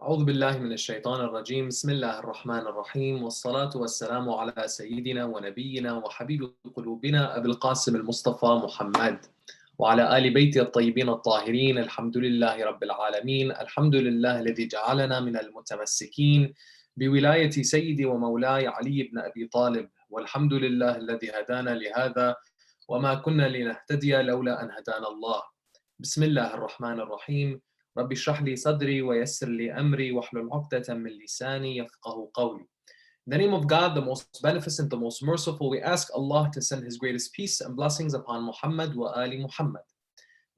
أعوذ بالله من الشيطان الرجيم بسم الله الرحمن الرحيم والصلاة والسلام على سيدنا ونبينا وحبيب قلوبنا أبي القاسم المصطفى محمد وعلى آل بيته الطيبين الطاهرين الحمد لله رب العالمين الحمد لله الذي جعلنا من المتمسكين بولاية سيدي ومولاي علي بن أبي طالب والحمد لله الذي هدانا لهذا وما كنا لنهتدي لولا أن هدانا الله بسم الله الرحمن الرحيم رب اشرح لي صدري ويسر لي أمري واحلل عقدة من لساني يفقه قولي. In the name of God, the most beneficent, the most merciful, we ask Allah to send His greatest peace and blessings upon Muhammad wa ali Muhammad.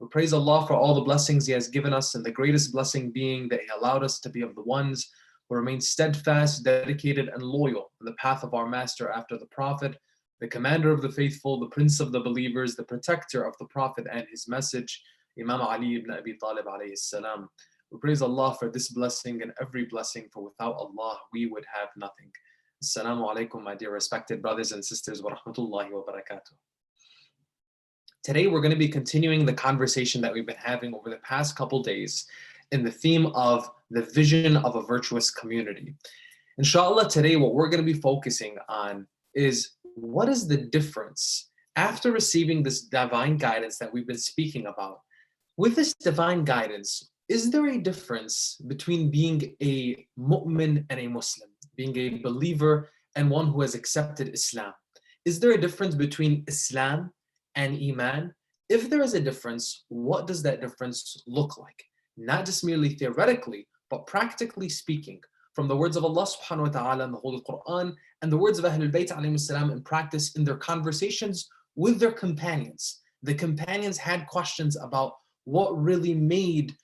We praise Allah for all the blessings He has given us, and the greatest blessing being that He allowed us to be of the ones who remain steadfast, dedicated, and loyal in the path of our Master after the Prophet, the Commander of the Faithful, the Prince of the Believers, the Protector of the Prophet and His message, Imam Ali ibn Abi Talib alayhi salam. We praise Allah for this blessing and every blessing, for without Allah we would have nothing. Assalamu alaikum, my dear respected brothers and sisters, wa rahmatullahi wa barakatuh. Today we're going to be continuing the conversation that we've been having over the past couple days in the theme of the vision of a virtuous community. Inshallah, today what we're going to be focusing on is what is the difference after receiving this divine guidance that we've been speaking about. With this divine guidance, is there a difference between being a mu'min and a Muslim, being a believer and one who has accepted Islam? Is there a difference between Islam and Iman? If there is a difference, what does that difference look like? Not just merely theoretically, but practically speaking, from the words of Allah subhanahu wa ta'ala in the Holy Quran and the words of Ahlul Bayt alayhim salam in practice in their conversations with their companions. The companions had questions about what really made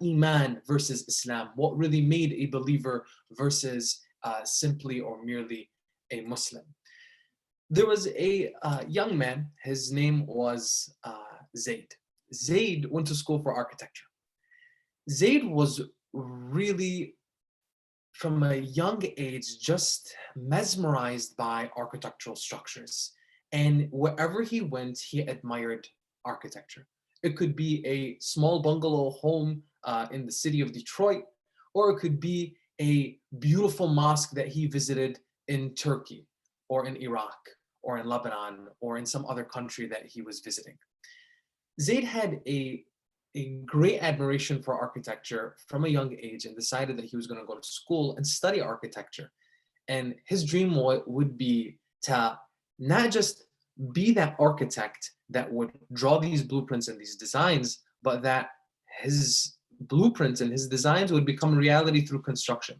Iman versus Islam, what really made a believer versus simply or merely a Muslim. There was a young man, his name was Zayd. Zayd went to school for architecture. Zayd was really, from a young age, just mesmerized by architectural structures. And wherever he went, he admired architecture. It could be a small bungalow home in the city of Detroit, or it could be a beautiful mosque that he visited in Turkey, or in Iraq, or in Lebanon, or in some other country that he was visiting. Zayd had a great admiration for architecture from a young age and decided that he was going to go to school and study architecture. And his dream would be to not just be that architect that would draw these blueprints and these designs, but that his blueprints and his designs would become reality through construction.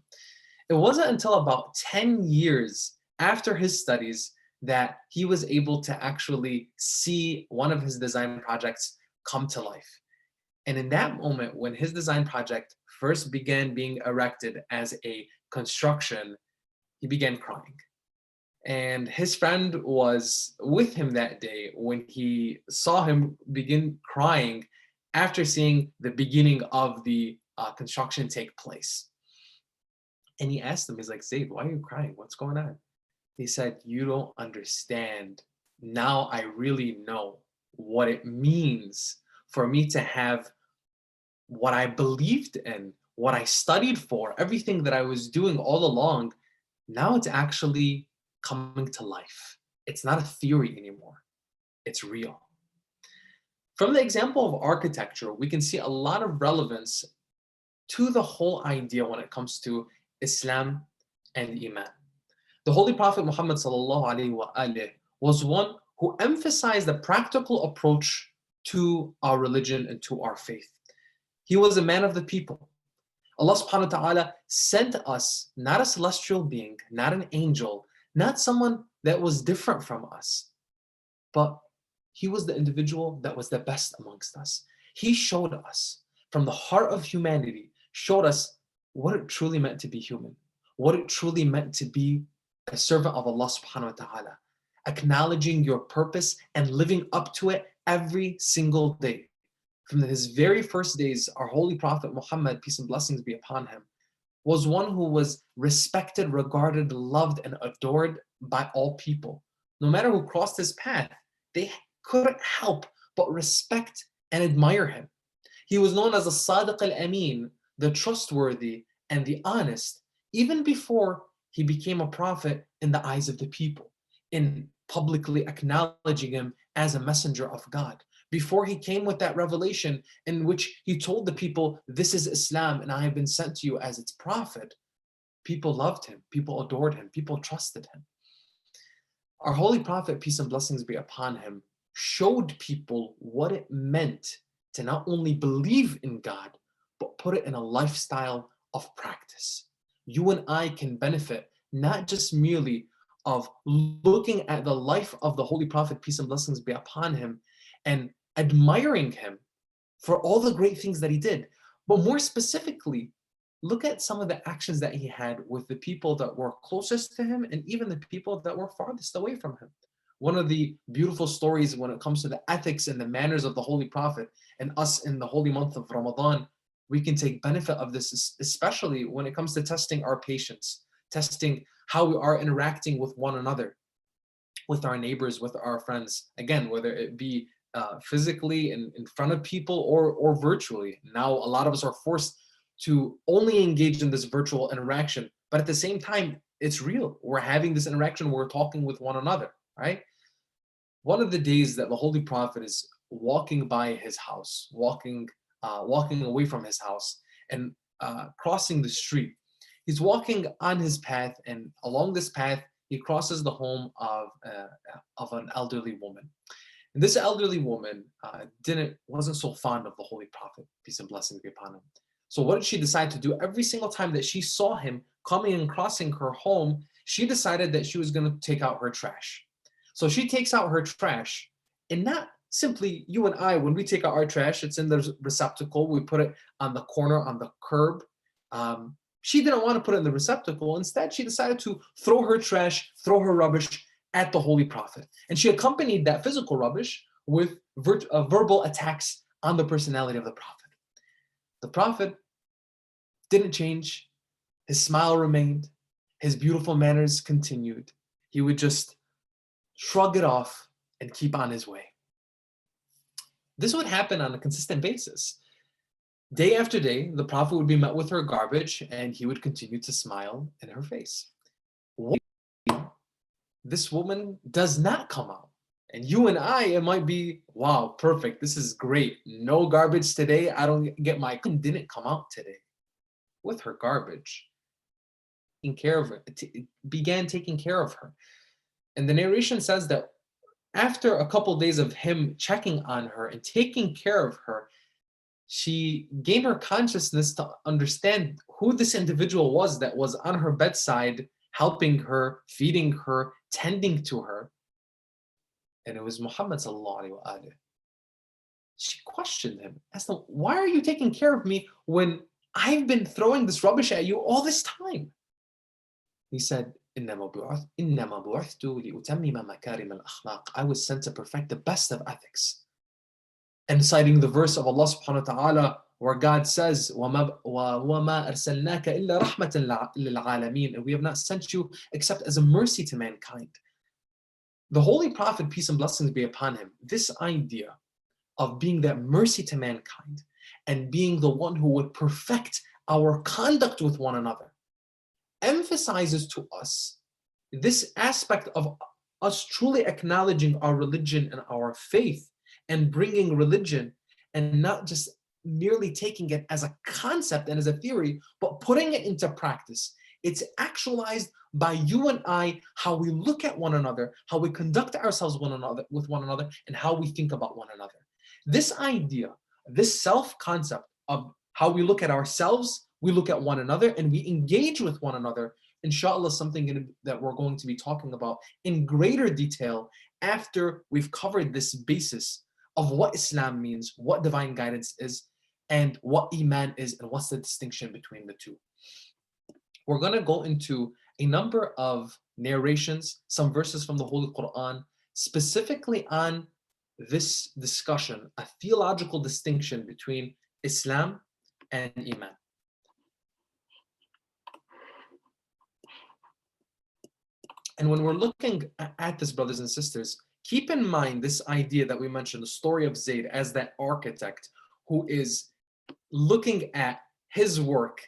It wasn't until about 10 years after his studies that he was able to actually see one of his design projects come to life. And in that moment, when his design project first began being erected as a construction, he began crying. And his friend was with him that day when he saw him begin crying after seeing the beginning of the construction take place. And he asked him, he's like, Zayd, why are you crying? What's going on? He said, you don't understand. Now I really know what it means for me to have what I believed in, what I studied for, everything that I was doing all along. Now it's actually coming to life. It's not a theory anymore. It's real. From the example of architecture, we can see a lot of relevance to the whole idea when it comes to Islam and Iman. The Holy Prophet Muhammad was one who emphasized the practical approach to our religion and to our faith. He was a man of the people. Allah subhanahu wa ta'ala sent us not a celestial being, not an angel, not someone that was different from us, but he was the individual that was the best amongst us. He showed us from the heart of humanity, showed us what it truly meant to be human, what it truly meant to be a servant of Allah subhanahu wa ta'ala, acknowledging your purpose and living up to it every single day. From his very first days, our Holy Prophet Muhammad, peace and blessings be upon him, was one who was respected, regarded, loved, and adored by all people. No matter who crossed his path, they couldn't help but respect and admire him. He was known as the Sadiq al-Amin, the trustworthy and the honest, even before he became a prophet in the eyes of the people, in publicly acknowledging him as a messenger of God. Before he came with that revelation in which he told the people, this is Islam and I have been sent to you as its prophet, people loved him, people adored him, people trusted him. Our Holy Prophet, peace and blessings be upon him, showed people what it meant to not only believe in God, but put it in a lifestyle of practice. You and I can benefit not just merely of looking at the life of the Holy Prophet, peace and blessings be upon him, and admiring him for all the great things that he did, but more specifically, look at some of the actions that he had with the people that were closest to him and even the people that were farthest away from him. One of the beautiful stories when it comes to the ethics and the manners of the Holy Prophet and us in the holy month of Ramadan, we can take benefit of this, especially when it comes to testing our patience, testing how we are interacting with one another, with our neighbors, with our friends. Again, whether it be physically in front of people or virtually. Now, a lot of us are forced to only engage in this virtual interaction, but at the same time, it's real. We're having this interaction, we're talking with one another, right? One of the days that the Holy Prophet is walking by his house, walking away from his house and crossing the street. He's walking on his path, and along this path, he crosses the home of an elderly woman. And this elderly woman wasn't so fond of the Holy Prophet, peace and blessings be upon him. So what did she decide to do? Every single time that she saw him coming and crossing her home, she decided that she was going to take out her trash. So she takes out her trash, and not simply you and I, when we take out our trash, it's in the receptacle, we put it on the corner, on the curb. She didn't want to put it in the receptacle. Instead, she decided to throw her trash, throw her rubbish at the Holy Prophet. And she accompanied that physical rubbish with verbal attacks on the personality of the Prophet. The Prophet didn't change. His smile remained. His beautiful manners continued. He would just shrug it off and keep on his way. This would happen on a consistent basis. Day after day, the Prophet would be met with her garbage and he would continue to smile in her face. One day, this woman does not come out. And you and I, it might be, wow, perfect. This is great. No garbage today. I don't get my, didn't come out today with her garbage. Taking care of her, began taking care of her. And the narration says that after a couple of days of him checking on her and taking care of her, she gained her consciousness to understand who this individual was that was on her bedside, helping her, feeding her, tending to her. And it was Muhammad sallallahu alaihi wasallam. She questioned him, asked him, why are you taking care of me when I've been throwing this rubbish at you all this time? He said, I was sent to perfect the best of ethics. And citing the verse of Allah subhanahu wa ta'ala where God says, وَمَا أَرْسَلْنَاكَ إِلَّا رَحْمَةً لِلْعَالَمِينَ, and we have not sent you except as a mercy to mankind. The Holy Prophet, peace and blessings be upon him, this idea of being that mercy to mankind and being the one who would perfect our conduct with one another emphasizes to us this aspect of us truly acknowledging our religion and our faith and bringing religion and not just merely taking it as a concept and as a theory, but putting it into practice. It's actualized by you and I, how we look at one another, how we conduct ourselves with one another, and how we think about one another. This idea, this self-concept of how we look at ourselves, we look at one another, and we engage with one another, inshallah, something that we're going to be talking about in greater detail after we've covered this basis of what Islam means, what divine guidance is, and what Iman is, and what's the distinction between the two. We're going to go into a number of narrations, some verses from the Holy Quran, specifically on this discussion, a theological distinction between Islam and Iman. And when we're looking at this, brothers and sisters, keep in mind this idea that we mentioned, the story of Zayd as that architect who is looking at his work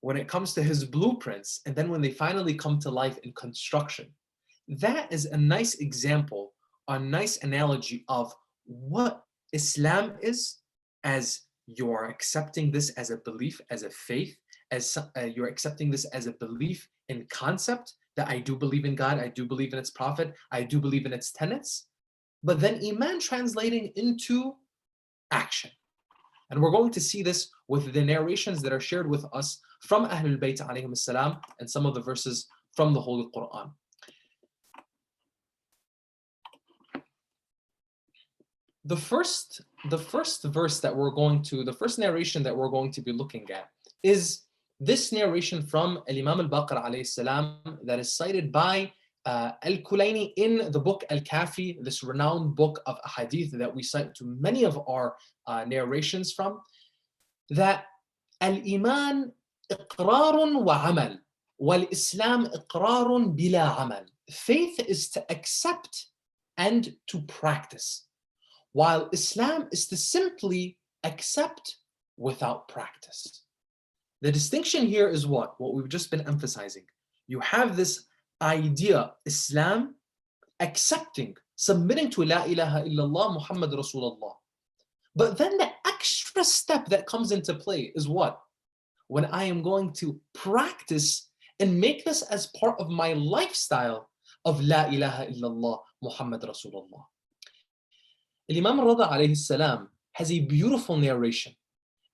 when it comes to his blueprints, and then when they finally come to life in construction. That is a nice example, a nice analogy of what Islam is, as you're accepting this as a belief, as a faith, as you're accepting this as a belief in concept, that I do believe in God, I do believe in its prophet, I do believe in its tenets, but then Iman translating into action. And we're going to see this with the narrations that are shared with us from Ahlul Bayt alayhim salam and some of the verses from the Holy Quran. The first verse that we're going to, the first narration that we're going to be looking at is this narration from Imam al-Baqir alayhi salam that is cited by Al-Kulayni in the book Al-Kafi, this renowned book of hadith that we cite to many of our narrations from, that al-Iman iqrarun wa amal, wal-Islam iqrarun bila amal. Faith is to accept and to practice, while Islam is to simply accept without practice. The distinction here is what we've just been emphasizing. You have this idea, Islam, accepting, submitting to La ilaha illallah Muhammad Rasulullah. But then the extra step that comes into play is what? When I am going to practice and make this as part of my lifestyle of La ilaha illallah Muhammad Rasulullah. Imam Rida alayhi salam has a beautiful narration.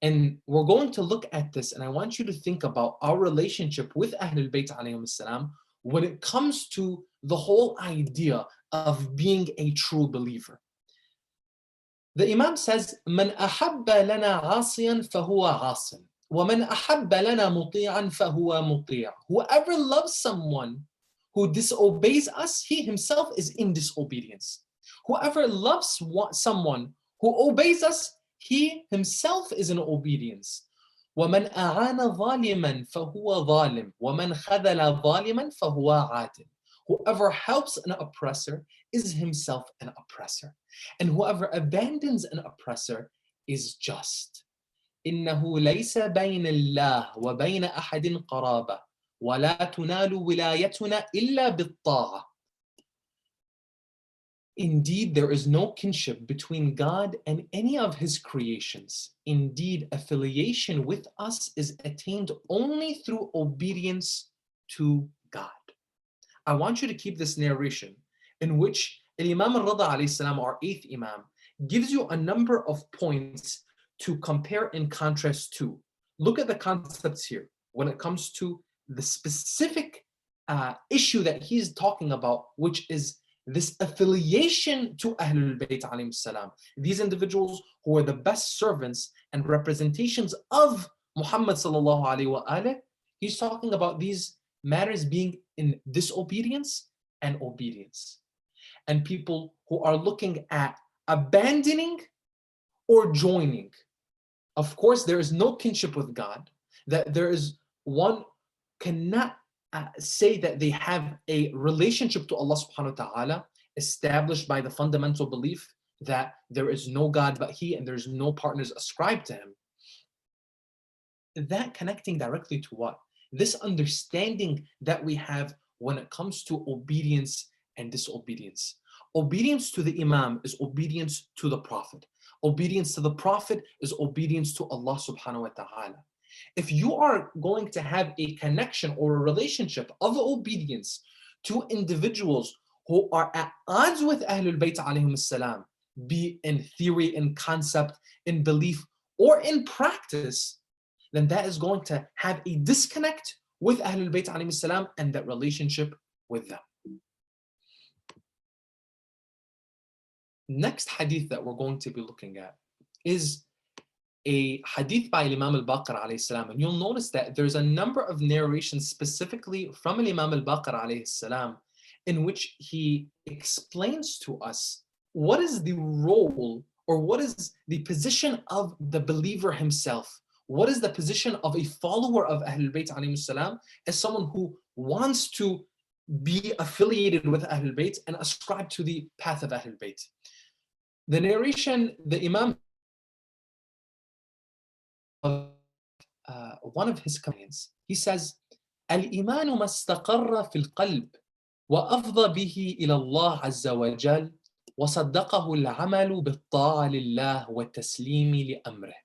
And we're going to look at this, and I want you to think about our relationship with Ahlul Bayt alayhim salam when it comes to the whole idea of being a true believer. The Imam says, "Man ahabba lana asiyan fahuwa asin, wa man ahabba lana muti'an fahuwa muti'." Whoever loves someone who disobeys us, he himself is in disobedience. Whoever loves someone who obeys us, he himself is in obedience. وَمَنْ أَعَانَ ظَالِمًا فَهُوَ ظَالِمٌ وَمَنْ خَذَلَ ظَالِمًا فَهُوَ عَادٍ. Whoever helps an oppressor is himself an oppressor. And whoever abandons an oppressor is just. إِنَّهُ لَيْسَ بَيْنَ اللَّهِ وَبَيْنَ أَحَدٍ قَرَابَةٌ وَلَا تُنَالُ وِلَايَتُنَا إِلَّا بِالطَّاعَةِ. Indeed, there is no kinship between God and any of his creations. Indeed, affiliation with us is attained only through obedience to God. I want you to keep this narration in which Imam al-Rida alayhi salam, our eighth Imam, gives you a number of points to compare and contrast to. Look at the concepts here when it comes to the specific issue that he's talking about, which is this affiliation to Ahlul Bayt alayhim salam. These individuals who are the best servants and representations of Muhammad sallallahu alayhi wa alayhi, he's talking about these matters being in disobedience and obedience. And people who are looking at abandoning or joining. Of course, there is no kinship with God, that there is one cannot say that they have a relationship to Allah subhanahu wa ta'ala established by the fundamental belief that there is no God but He and there's no partners ascribed to Him. That connecting directly to what? This understanding that we have when it comes to obedience and disobedience. Obedience to the Imam is obedience to the Prophet. Obedience to the Prophet is obedience to Allah subhanahu wa ta'ala. If you are going to have a connection or a relationship of obedience to individuals who are at odds with Ahlul Bayt alayhim salam, be in theory, in concept, in belief, or in practice, then that is going to have a disconnect with Ahlul Bayt alayhim salam and that relationship with them. Next hadith that we're going to be looking at is a hadith by Imam al-Baqir alayhi salam, and you'll notice that there's a number of narrations specifically from Imam al-Baqir alayhi salam in which he explains to us what is the role or what is the position of the believer himself. What is the position of a follower of Ahlul Bayt alayhi salam as someone who wants to be affiliated with Ahlul Bayt and ascribe to the path of Ahlul Bayt. The narration, the Imam of one of his companions, He says, الإيمان ما استقر في القلب وأفضى به إلى الله عز وجل وصدقه العمل بالطاعة لله والتسليم لأمره.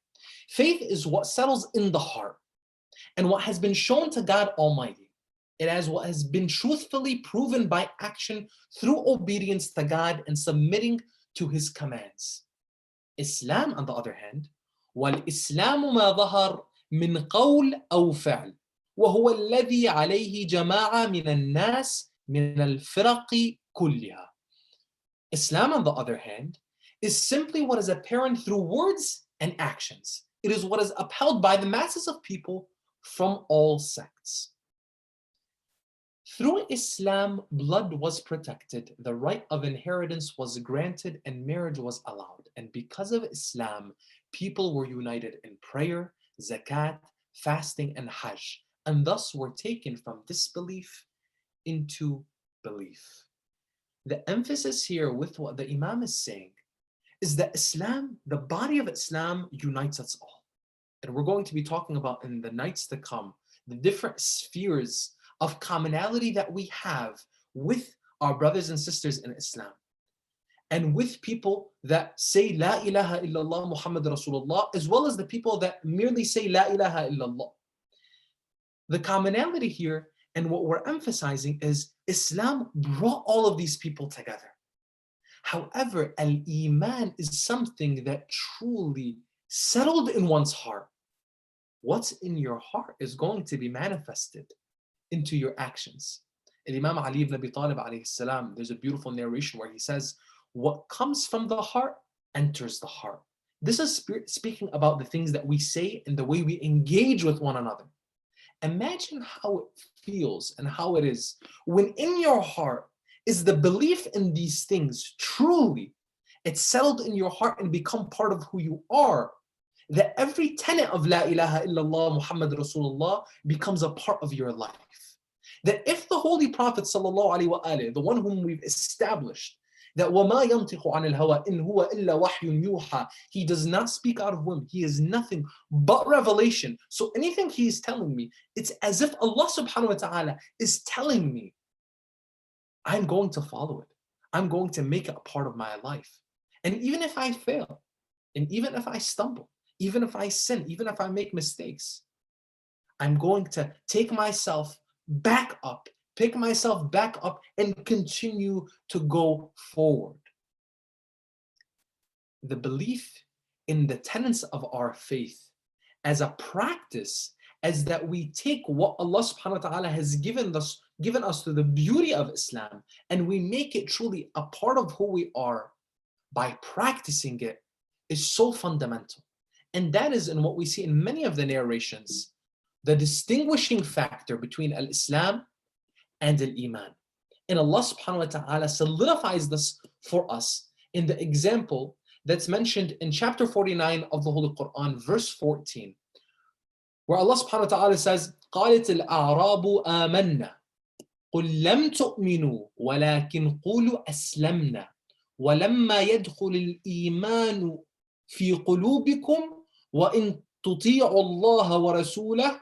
Faith is what settles in the heart and what has been shown to God Almighty. It is what has been truthfully proven by action through obedience to God and submitting to His commands. Islam, on the other hand, والإسلام ما ظهر من قول أو فعل وهو الذي عليه جماعة من الناس من الفرق كلها. Islam, on the other hand, is simply what is apparent through words and actions. It is what is upheld by the masses of people from all sects. Through Islam, blood was protected, the right of inheritance was granted, and marriage was allowed. And because of Islam, people were united in prayer, zakat, fasting, and hajj, and thus were taken from disbelief into belief. The emphasis here with what the Imam is saying is that Islam, the body of Islam, unites us all. And we're going to be talking about in the nights to come, the different spheres of commonality that we have with our brothers and sisters in Islam. And with people that say La ilaha illallah Muhammad Rasulullah, as well as the people that merely say La ilaha illallah. The commonality here and what we're emphasizing is Islam brought all of these people together. However, al-Iman is something that truly settled in one's heart. What's in your heart is going to be manifested into your actions. And Imam Ali ibn Abi Talib alayhi salam, there's a beautiful narration where he says, what comes from the heart enters the heart. This is speaking about the things that we say and the way we engage with one another. Imagine how it feels and how it is when in your heart is the belief in these things truly, it's settled in your heart and become part of who you are. That every tenet of La ilaha illallah Muhammad Rasulullah becomes a part of your life. That if the Holy Prophet sallallahu alaihi wasallam, the one whom we've established, that وَمَا يَنْطِقُ عَنِ الْهَوَىٰ إِنْ هُوَ إِلَّا وَحْيٌ يُوحَىٰ, he does not speak out of whim, he is nothing but revelation. So anything he is telling me, it's as if Allah subhanahu wa ta'ala is telling me, I'm going to follow it. I'm going to make it a part of my life. And even if I fail, and even if I stumble, even if I sin, even if I make mistakes, I'm going to take myself back up, pick myself back up, and continue to go forward. The belief in the tenets of our faith as a practice, as that we take what Allah subhanahu wa ta'ala has given us through the beauty of Islam, and we make it truly a part of who we are by practicing it, is so fundamental. And that is in what we see in many of the narrations, the distinguishing factor between al-Islam and al-Iman. And Allah subhanahu wa ta'ala solidifies this for us in the example that's mentioned in chapter 49 of the Holy Quran, verse 14, where Allah subhanahu wa ta'ala says, قَالَتِ الْأَعْرَابُ آمَنَّا قُلْ لَمْ تُؤْمِنُوا وَلَكِنْ قُولُوا أَسْلَمْنَا وَلَمَّا يَدْخُلِ الْإِيمَانُ في قلوبكم وإن تطيعوا الله ورسوله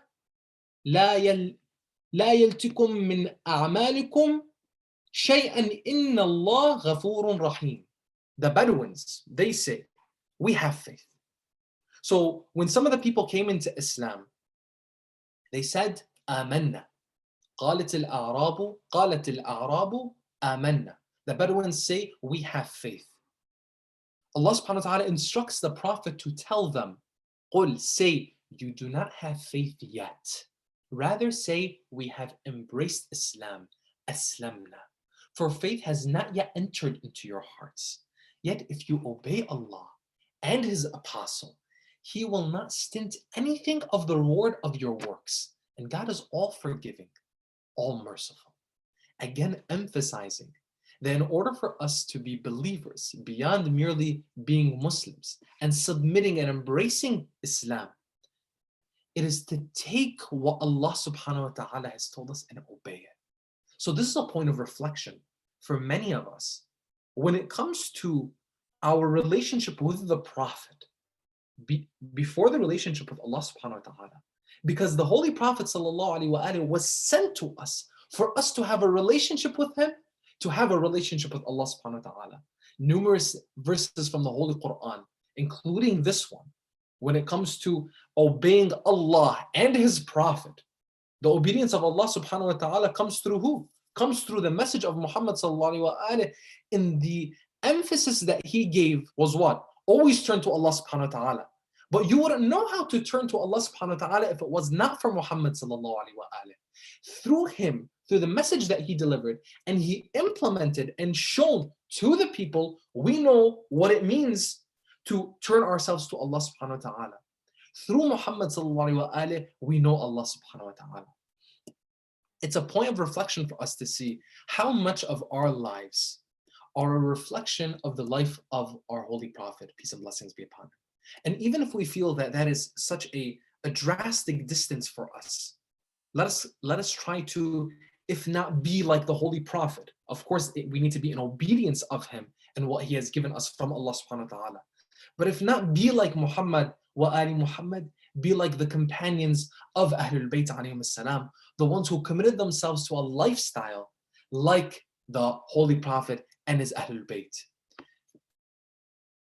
لا يلتكم من أعمالكم شيئا إن الله غفور رحيم. The Bedouins, they say, we have faith. So when some of the people came into Islam, they said, آمنا. قالت الأعراب آمنا. The Bedouins say, we have faith. Allah subhanahu wa ta'ala instructs the Prophet to tell them, قُلْ, say, you do not have faith yet. Rather say, we have embraced Islam, aslamna. For faith has not yet entered into your hearts. Yet if you obey Allah and His Apostle, He will not stint anything of the reward of your works. And God is all forgiving, all merciful. Again, emphasizing that in order for us to be believers beyond merely being Muslims and submitting and embracing Islam, it is to take what Allah subhanahu wa ta'ala has told us and obey it. So this is a point of reflection for many of us. When it comes to our relationship with the Prophet, before the relationship with Allah subhanahu wa ta'ala, Because the Holy Prophet ﷺ was sent to us for us to have a relationship with him, to have a relationship with Allah subhanahu wa ta'ala. Numerous verses from the Holy Quran, including this one, when it comes to obeying Allah and His Prophet. The obedience of Allah subhanahu wa ta'ala comes through who? Comes through the message of Muhammad sallallahu alaihi wasallam. In the emphasis that he gave was what? Always turn to Allah subhanahu wa ta'ala. But you wouldn't know how to turn to Allah subhanahu wa ta'ala if it was not for Muhammad sallallahu alaihi wasallam. Through him, through the message that he delivered, and he implemented and showed to the people, we know what it means to turn ourselves to Allah subhanahu wa ta'ala. Through Muhammad sallallahu alaihi wasallam, we know Allah subhanahu wa ta'ala. It's a point of reflection for us to see how much of our lives are a reflection of the life of our Holy Prophet, peace and blessings be upon him. And even if we feel that that is such a drastic distance for us, let us try to, if not be like the Holy Prophet. Of course, we need to be in obedience of him and what he has given us from Allah subhanahu wa ta'ala. But if not, be like Muhammad wa Ali Muhammad, be like the companions of Ahlul Bayt alayhim as-salam, the ones who committed themselves to a lifestyle like the Holy Prophet and his Ahlul Bayt.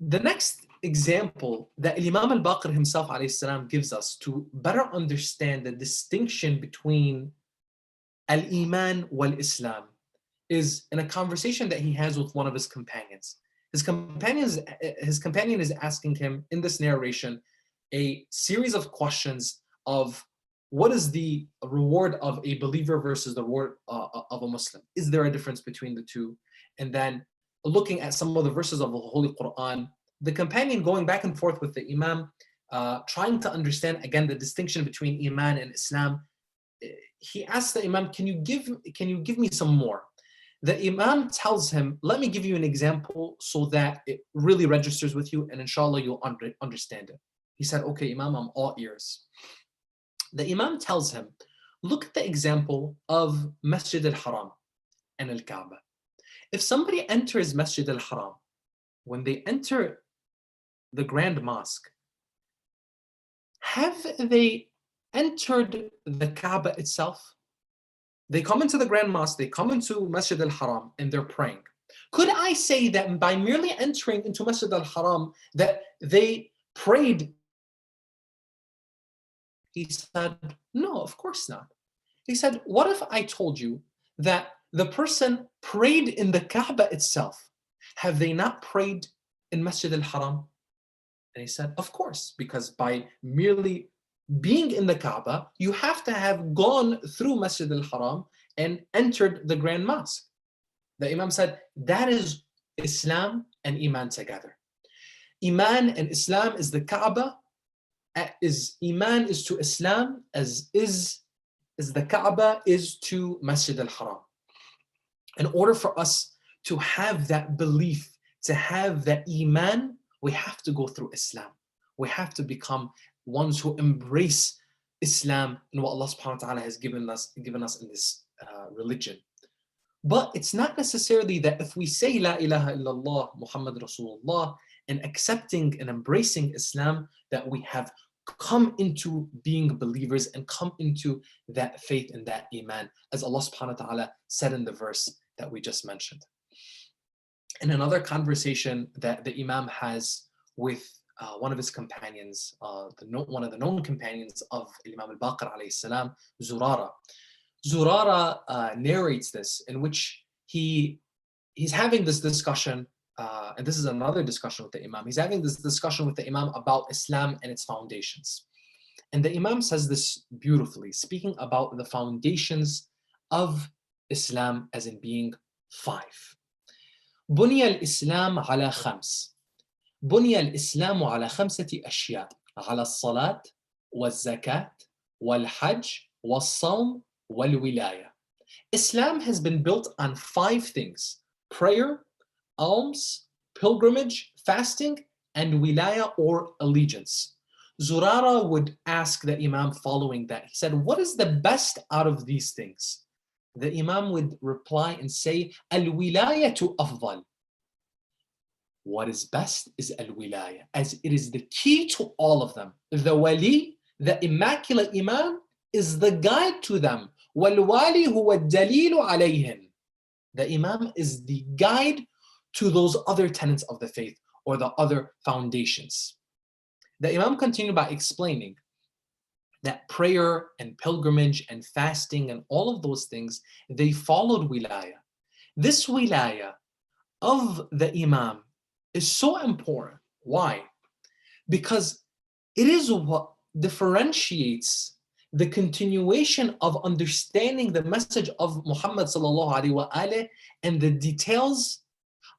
The next example that Imam al-Baqir himself alayhi salam gives us to better understand the distinction between al-Iman wal-Islam is in a conversation that he has with one of his companions. His companion is asking him in this narration a series of questions of what is the reward of a believer versus the reward of a Muslim? Is there a difference between the two? And then looking at some of the verses of the Holy Quran, the companion going back and forth with the Imam, trying to understand again the distinction between Iman and Islam. He asks the Imam, can you give me some more? The Imam tells him, let me give you an example so that it really registers with you and inshallah you'll understand it. He said, okay, Imam, I'm all ears. The Imam tells him, look at the example of Masjid al-Haram and al-Kaaba. If somebody enters Masjid al-Haram, when they enter the Grand Mosque, have they entered the Kaaba itself? They come into the Grand Mosque, they come into Masjid al-Haram, and they're praying. Could I say that by merely entering into Masjid al-Haram that they prayed? He said, no, of course not. He said, what if I told you that the person prayed in the Kaaba itself? Have they not prayed in Masjid al-Haram? And he said, of course, because by merely being in the Kaaba, you have to have gone through Masjid al-Haram and entered the Grand Mosque. The Imam said, that is Islam and Iman together. Iman and Islam is the Kaaba, Iman is to Islam as the Kaaba is to Masjid al-Haram. In order for us to have that belief, to have that Iman, we have to go through Islam. We have to become ones who embrace Islam and what Allah subhanahu wa ta'ala has given us in this religion. But it's not necessarily that if we say La ilaha illallah Muhammad Rasulullah and accepting and embracing Islam that we have come into being believers and come into that faith and that Iman, as Allah subhanahu wa ta'ala said in the verse that we just mentioned. In another conversation that the Imam has with one of his companions, one of the known companions of Imam al-Baqir alayhi salam, Zurara. Zurara narrates this in which he's having this discussion, and this is another discussion with the Imam. He's having this discussion with the Imam about Islam and its foundations. And the Imam says this beautifully, speaking about the foundations of Islam as in being 5. بني الإسلام على 5. بني الإسلام على 5 أشياء على الصلاة والزكاة والحج والصوم والولاية. Islam has been built on 5 things: prayer, alms, pilgrimage, fasting, and wilaya or allegiance. Zurara would ask the Imam following that. He said, what is the best out of these things? The Imam would reply and say, al-wilayatu afdal. What is best is al-wilaya, as it is the key to all of them. The wali, The Immaculate Imam is the guide to them. وَالْوَالِي هُوَ الدَّلِيلُ عَلَيْهِمْ. The Imam is the guide to those other tenets of the faith or the other foundations. The Imam continued by explaining that prayer and pilgrimage and fasting and all of those things, they followed wilayah. This wilayah of the Imam is so important. Why? Because it is what differentiates the continuation of understanding the message of Muhammad sallallahu alaihi wasallam and the details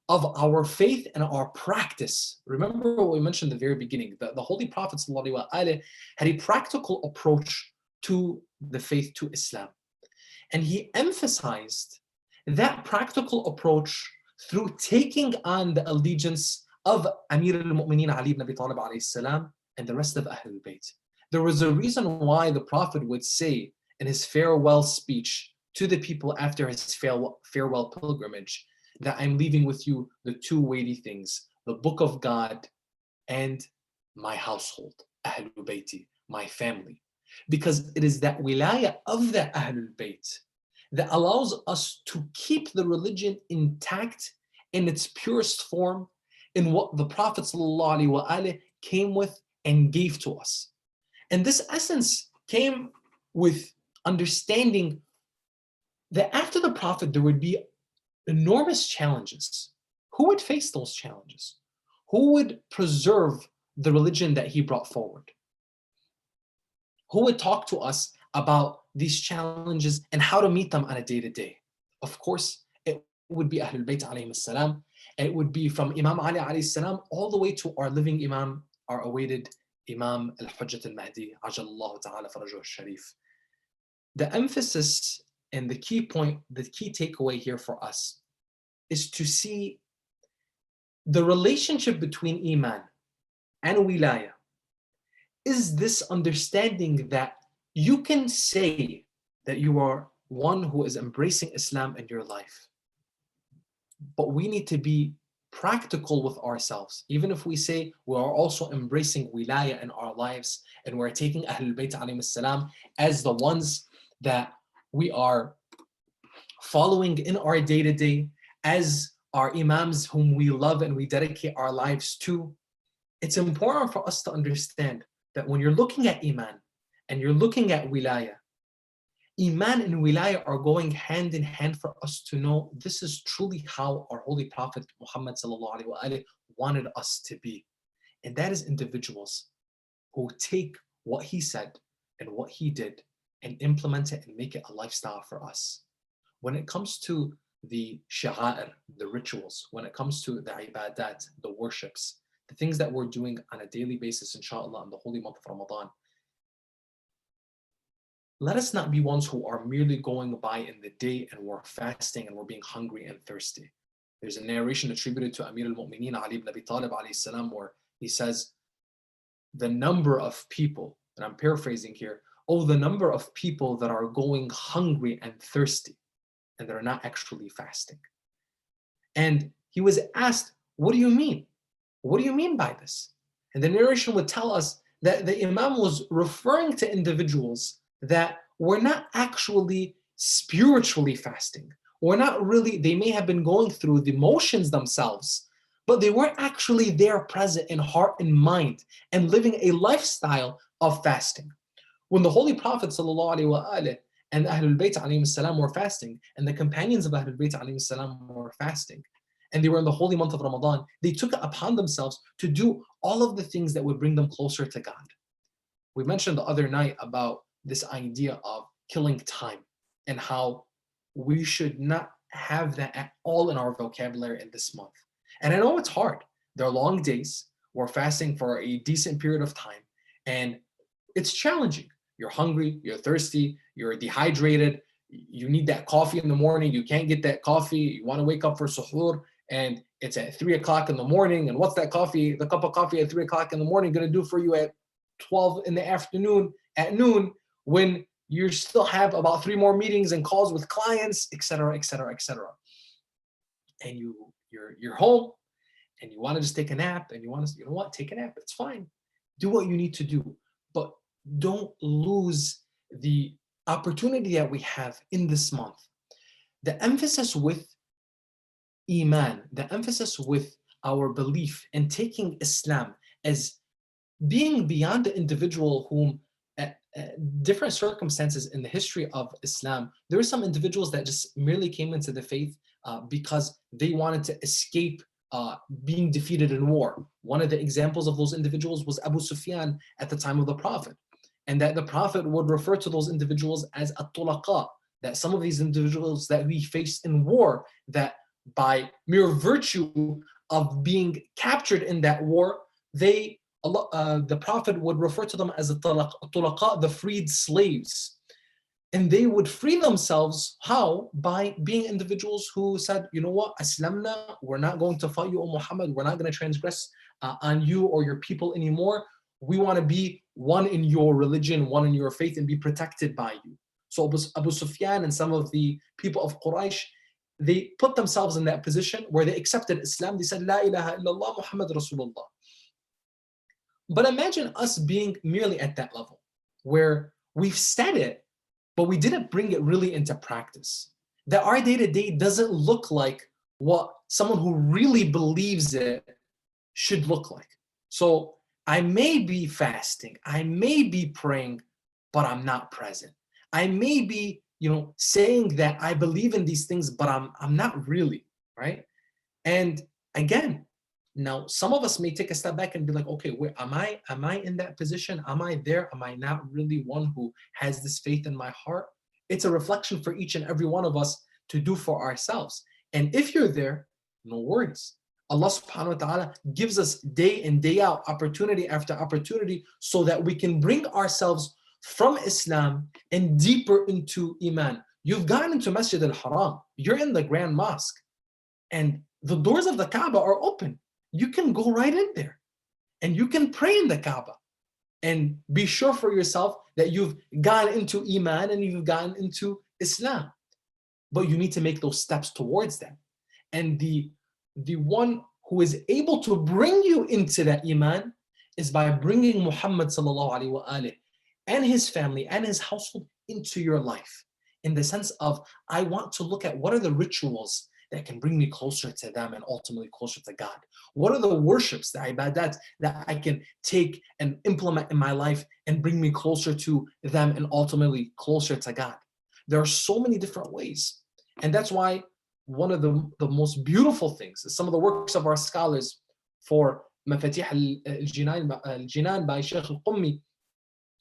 of our faith and our practice. Remember what we mentioned at the very beginning, the Holy Prophet sallallahu alaihi wasallam had a practical approach to the faith, to Islam. And he emphasized that practical approach through taking on the allegiance of Amir al-Mu'mineen Ali ibn Abi Talib alayhi salam and the rest of Ahlul Bayt. There was a reason why the Prophet would say in his farewell speech to the people after his farewell pilgrimage that I'm leaving with you the two weighty things, the book of God and my household, Ahlul Bayti, my family. Because it is that wilayah of the Ahlul Bayt that allows us to keep the religion intact in its purest form, in what the Prophet ﷺ came with and gave to us. And this essence came with understanding that after the Prophet, there would be enormous challenges. Who would face those challenges? Who would preserve the religion that he brought forward? Who would talk to us about these challenges and how to meet them on a day-to-day? Of course, it would be Ahlul Bayt alayhim salam. It would be from Imam Ali alayhi salam all the way to our living Imam, our awaited Imam al-Hujjat al-Mahdi, ajallahu ta'ala farajuh al-Sharif. The emphasis and the key point, the key takeaway here for us is to see the relationship between Iman and Wilayah is this understanding that you can say that you are one who is embracing Islam in your life, but we need to be practical with ourselves. Even if we say we are also embracing wilayah in our lives and we're taking Ahlul Bayt alayhim salam as the ones that we are following in our day-to-day, as our imams whom we love and we dedicate our lives to, it's important for us to understand that when you're looking at Iman and you're looking at wilayah, Iman and wilayah are going hand in hand for us to know this is truly how our Holy Prophet Muhammad sallallahu alaihi wasallam wanted us to be. And that is individuals who take what he said and what he did and implement it and make it a lifestyle for us. When it comes to the sha'air, the rituals, when it comes to the ibadat, the worships, the things that we're doing on a daily basis, inshallah, in the holy month of Ramadan, let us not be ones who are merely going by in the day and we're fasting and we're being hungry and thirsty. There's a narration attributed to Amir al-Mu'mineen Ali ibn Abi Talib alayhi salam where he says, the number of people, and I'm paraphrasing here, oh, the number of people that are going hungry and thirsty and that are not actually fasting. And he was asked, what do you mean? What do you mean by this? And the narration would tell us that the Imam was referring to individuals that were not actually spiritually fasting. Or not really, they may have been going through the motions themselves, but they weren't actually there present in heart and mind and living a lifestyle of fasting. When the Holy Prophet ﷺ and Ahlul Bayt alayhim salam were fasting, and the companions of Ahlul Bayt alayhim salam were fasting, and they were in the holy month of Ramadan, they took it upon themselves to do all of the things that would bring them closer to God. We mentioned the other night about this idea of killing time and how we should not have that at all in our vocabulary in this month. And I know it's hard. There are long days. We're fasting for a decent period of time. And it's challenging. You're hungry, you're thirsty, you're dehydrated, you need that coffee in the morning, you can't get that coffee, you want to wake up for suhoor, and it's at 3 o'clock in the morning, and what's that coffee, the cup of coffee at 3 o'clock in the morning going to do for you at 12 in the afternoon, at noon, when you still have about 3 more meetings and calls with clients, etc., etc., etc. And you're home, and you want to just take a nap, and you want to, you know what, take a nap, it's fine. Do what you need to do. But don't lose the opportunity that we have in this month. The emphasis with Iman, the emphasis with our belief and taking Islam as being beyond the individual whom different circumstances in the history of Islam, there were some individuals that just merely came into the faith because they wanted to escape being defeated in war. One of the examples of those individuals was Abu Sufyan at the time of the Prophet, and that the Prophet would refer to those individuals as at-tulaqa, that some of these individuals that we faced in war, that by mere virtue of being captured in that war, the Prophet would refer to them as the freed slaves. And they would free themselves, how? By being individuals who said, you know what, Aslamna, we're not going to fight you, O Muhammad, we're not going to transgress on you or your people anymore. We want to be one in your religion, one in your faith, and be protected by you. So Abu Sufyan and some of the people of Quraysh, they put themselves in that position where they accepted Islam. They said, La ilaha illallah Muhammad Rasulullah. But imagine us being merely at that level, where we've said it, but we didn't bring it really into practice. That our day-to-day doesn't look like what someone who really believes it should look like. So I may be fasting, I may be praying, but I'm not present. I may be, saying that I believe in these things, but I'm not really, right? And again, now some of us may take a step back and be like, okay, wait, am I in that position? Am I there? Am I not really one who has this faith in my heart? It's a reflection for each and every one of us to do for ourselves. And if you're there, no worries. Allah subhanahu wa ta'ala gives us day in, day out, opportunity after opportunity, so that we can bring ourselves from Islam and deeper into Iman. You've gotten into Masjid al-Haram. You're in the Grand Mosque. And the doors of the Kaaba are open. You can go right in there. And you can pray in the Kaaba. And be sure for yourself that you've gotten into Iman and you've gotten into Islam. But you need to make those steps towards that. And the one who is able to bring you into that Iman is by bringing Muhammad sallallahu alaihi wasallam and his family and his household into your life. In the sense of, I want to look at what are the rituals that can bring me closer to them and ultimately closer to God. What are the worships, the ibadat, that I can take and implement in my life and bring me closer to them and ultimately closer to God? There are so many different ways. And that's why one of the most beautiful things is some of the works of our scholars for Mafatih al-Jinan by Shaykh al-Qummi,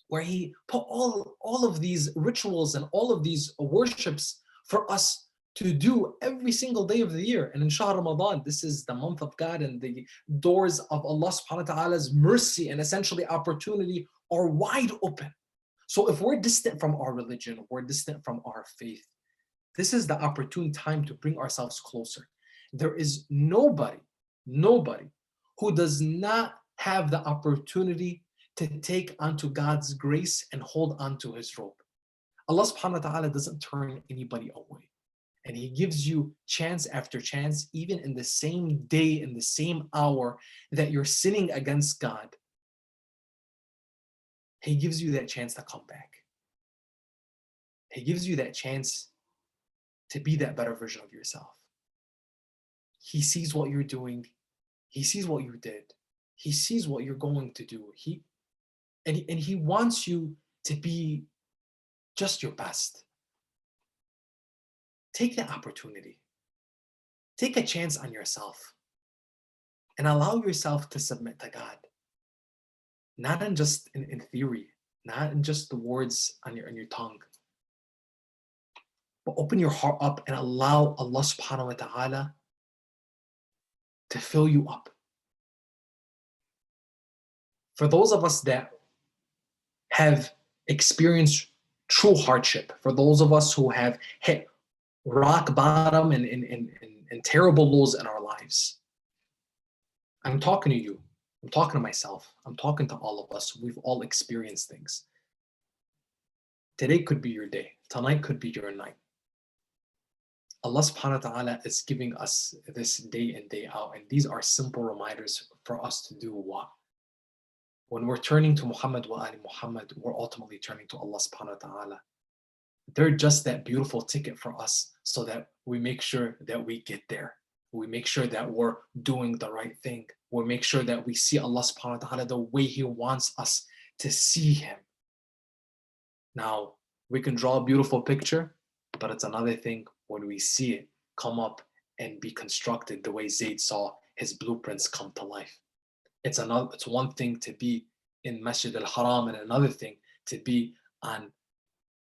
where he put all of these rituals and all of these worships for us to do every single day of the year. And in Shahr Ramadan, this is the month of God, and the doors of Allah subhanahu wa ta'ala's mercy and essentially opportunity are wide open. So if we're distant from our religion, we're distant from our faith, this is the opportune time to bring ourselves closer. There is nobody who does not have the opportunity to take onto God's grace and hold onto his rope. Allah subhanahu wa ta'ala doesn't turn anybody away. And he gives you chance after chance, even in the same day, in the same hour that you're sinning against God. He gives you that chance to come back. He gives you that chance to be that better version of yourself. He sees what you're doing. He sees what you did. He sees what you're going to do. And he wants you to be just your best. Take the opportunity. Take a chance on yourself and allow yourself to submit to God. Not in just in theory, not in just the words on your tongue, but open your heart up and allow Allah subhanahu wa ta'ala to fill you up. For those of us that have experienced true hardship, for those of us who have hit rock bottom and terrible lows in our lives, I'm talking to you. I'm talking to myself. I'm talking to all of us. We've all experienced things. Today could be your day. Tonight could be your night. Allah subhanahu wa ta'ala is giving us this day in, day out. And these are simple reminders for us to do what? when we're turning to Muhammad wa ali Muhammad, we're ultimately turning to Allah subhanahu wa ta'ala. They're just that beautiful ticket for us so that we make sure that we get there. We make sure that we're doing the right thing. We make sure that we see Allah subhanahu wa ta'ala the way He wants us to see Him. Now, we can draw a beautiful picture, but it's another thing when we see it come up and be constructed the way Zayd saw his blueprints come to life. It's one thing to be in Masjid al-Haram and another thing to be on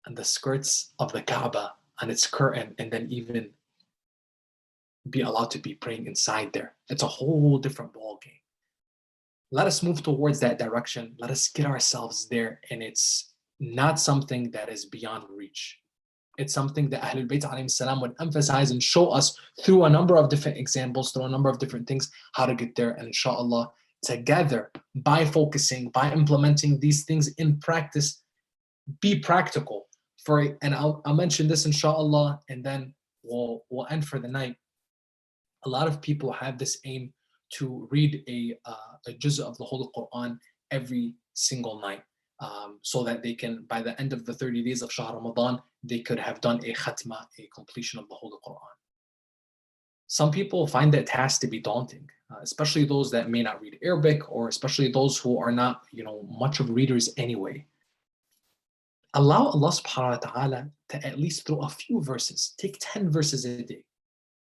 the skirts of the Kaaba and its curtain and then even be allowed to be praying inside there. It's a whole different ballgame. Let us move towards that direction. Let us get ourselves there, and it's not something that is beyond reach. It's something that Ahlul Bayt alayhim salam would emphasize and show us through a number of different examples, through a number of different things, how to get there. And inshallah, together, by focusing, by implementing these things in practice, be practical. And I'll mention this inshallah, and then we'll end for the night. A lot of people have this aim to read a juz of the Holy Quran every single night. So that they can, by the end of the 30 days of Shahr Ramadan, they could have done a khatma, a completion of the Holy Quran. Some people find that task to be daunting, especially those that may not read Arabic, or especially those who are not, much of readers anyway. Allow Allah subhanahu wa ta'ala to at least through a few verses, take 10 verses a day.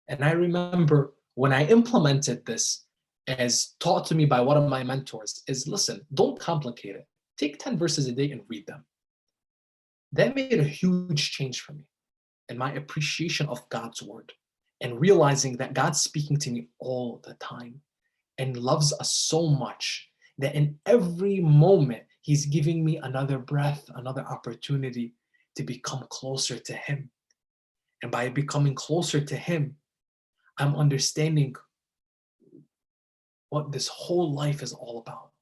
And I remember when I implemented this, as taught to me by one of my mentors, is listen, don't complicate it. Take 10 verses a day and read them. That made a huge change for me in my appreciation of God's word and realizing that God's speaking to me all the time and loves us so much that in every moment, He's giving me another breath, another opportunity to become closer to Him. And by becoming closer to Him, I'm understanding what this whole life is all about.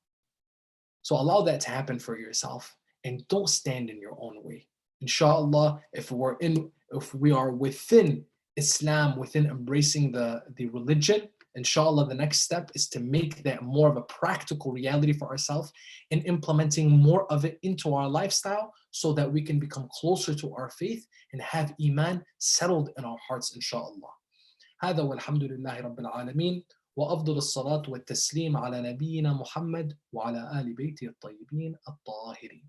So allow that to happen for yourself and don't stand in your own way. Inshallah, if we are within Islam, within embracing the religion, inshallah, the next step is to make that more of a practical reality for ourselves and implementing more of it into our lifestyle so that we can become closer to our faith and have Iman settled in our hearts, inshallah. هذا والحمد لله رب العالمين وأفضل الصلاة والتسليم على نبينا محمد وعلى آل بيته الطيبين الطاهرين.